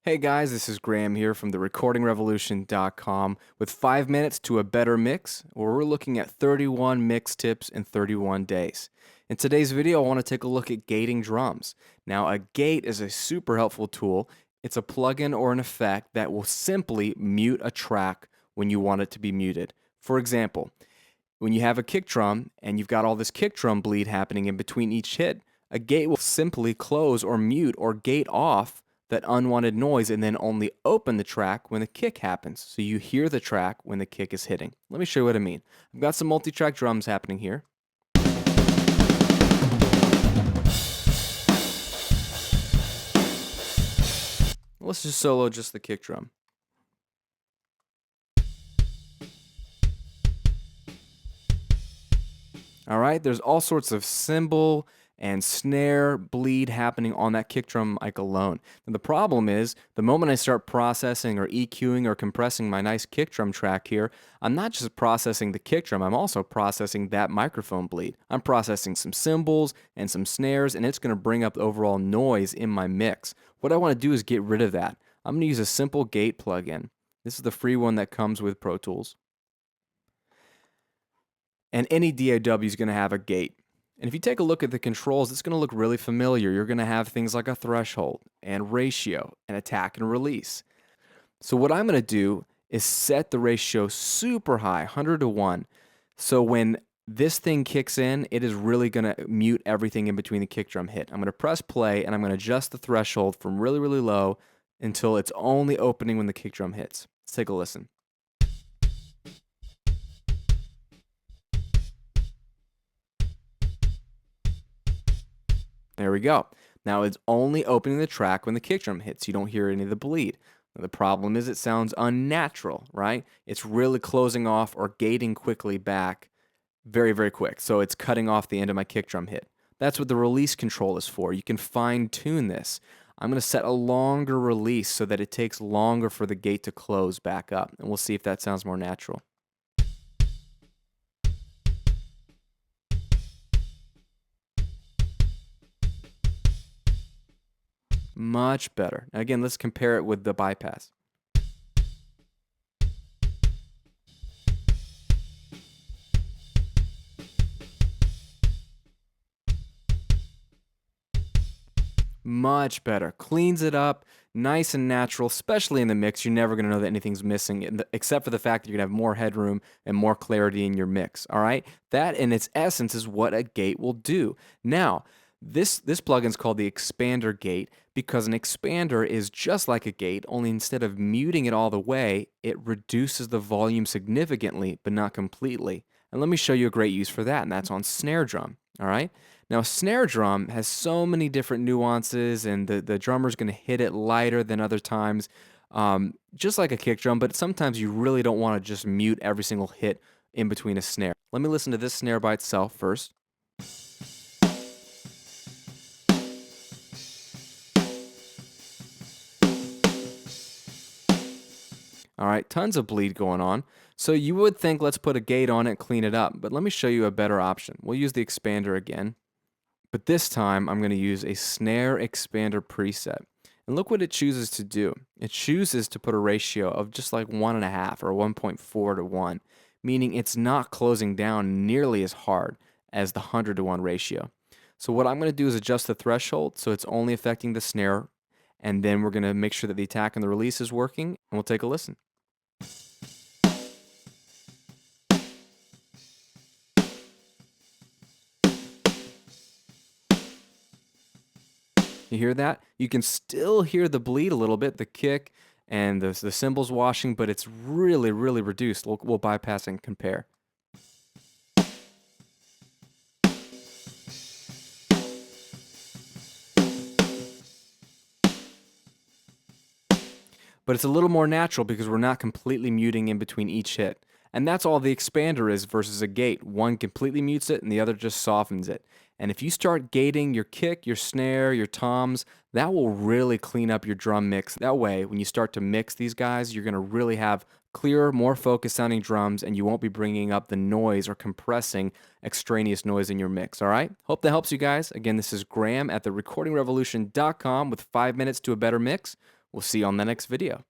Hey guys, this is Graham here from the recordingrevolution.com with 5 minutes to a better mix, where we're looking at 31 mix tips in 31 days. In today's video, I want to take a look at gating drums. Now, a gate is a super helpful tool. It's a plugin or an effect that will simply mute a track when you want it to be muted. For example, when you have a kick drum and you've got all this kick drum bleed happening in between each hit, a gate will simply close or mute or gate off that unwanted noise and then only open the track when the kick happens. So you hear the track when the kick is hitting. Let me show you what I mean. I've got some multi-track drums happening here. Let's just solo just the kick drum. All right, there's all sorts of cymbal and snare bleed happening on that kick drum mic alone. And the problem is, the moment I start processing or EQing or compressing my nice kick drum track here, I'm not just processing the kick drum, I'm also processing that microphone bleed. I'm processing some cymbals and some snares, and it's going to bring up the overall noise in my mix. What I want to do is get rid of that. I'm going to use a simple gate plugin. This is the free one that comes with Pro Tools. And any DAW is going to have a gate. And if you take a look at the controls, it's going to look really familiar. You're going to have things like a threshold and ratio and attack and release. So what I'm going to do is set the ratio super high, 100 to 1. So when this thing kicks in, it is really going to mute everything in between the kick drum hit. I'm going to press play and I'm going to adjust the threshold from really, really low until it's only opening when the kick drum hits. Let's take a listen. There we go. Now it's only opening the track when the kick drum hits. You don't hear any of the bleed. Now, the problem is it sounds unnatural, right? It's really closing off or gating quickly back very, very quick. So it's cutting off the end of my kick drum hit. That's what the release control is for. You can fine tune this. I'm going to set a longer release so that it takes longer for the gate to close back up. And we'll see if that sounds more natural. Much better. Now again, let's compare it with the bypass. Much better. Cleans it up, nice and natural, especially in the mix. You're never going to know that anything's missing, except for the fact that you're going to have more headroom and more clarity in your mix. All right? That, in its essence, is what a gate will do. Now, this plugin is called the Expander gate because an expander is just like a gate, only instead of muting it all the way, it reduces the volume significantly, but not completely. And let me show you a great use for that, and that's on Snare Drum. All right? Now, Snare Drum has so many different nuances, and the drummer's going to hit it lighter than other times, just like a kick drum, but sometimes you really don't want to just mute every single hit in between a snare. Let me listen to this snare by itself first. All right, tons of bleed going on. So you would think, let's put a gate on it, clean it up, but let me show you a better option. We'll use the expander again. But this time, I'm going to use a Snare Expander preset. And look what it chooses to do. It chooses to put a ratio of just like 1.5 or 1.4 to 1, meaning it's not closing down nearly as hard as the 100 to 1 ratio. So what I'm going to do is adjust the threshold so it's only affecting the snare, and then we're going to make sure that the attack and the release is working, and we'll take a listen. You hear that? You can still hear the bleed a little bit, the kick and the cymbals washing, but it's really, really reduced. We'll bypass and compare. But it's a little more natural because we're not completely muting in between each hit. And that's all the expander is versus a gate. One completely mutes it and the other just softens it. And if you start gating your kick, your snare, your toms, that will really clean up your drum mix. That way, when you start to mix these guys, you're going to really have clearer, more focused sounding drums, and you won't be bringing up the noise or compressing extraneous noise in your mix. All right? Hope that helps you guys. Again, this is Graham at therecordingrevolution.com with 5 minutes to a better mix. We'll see you on the next video.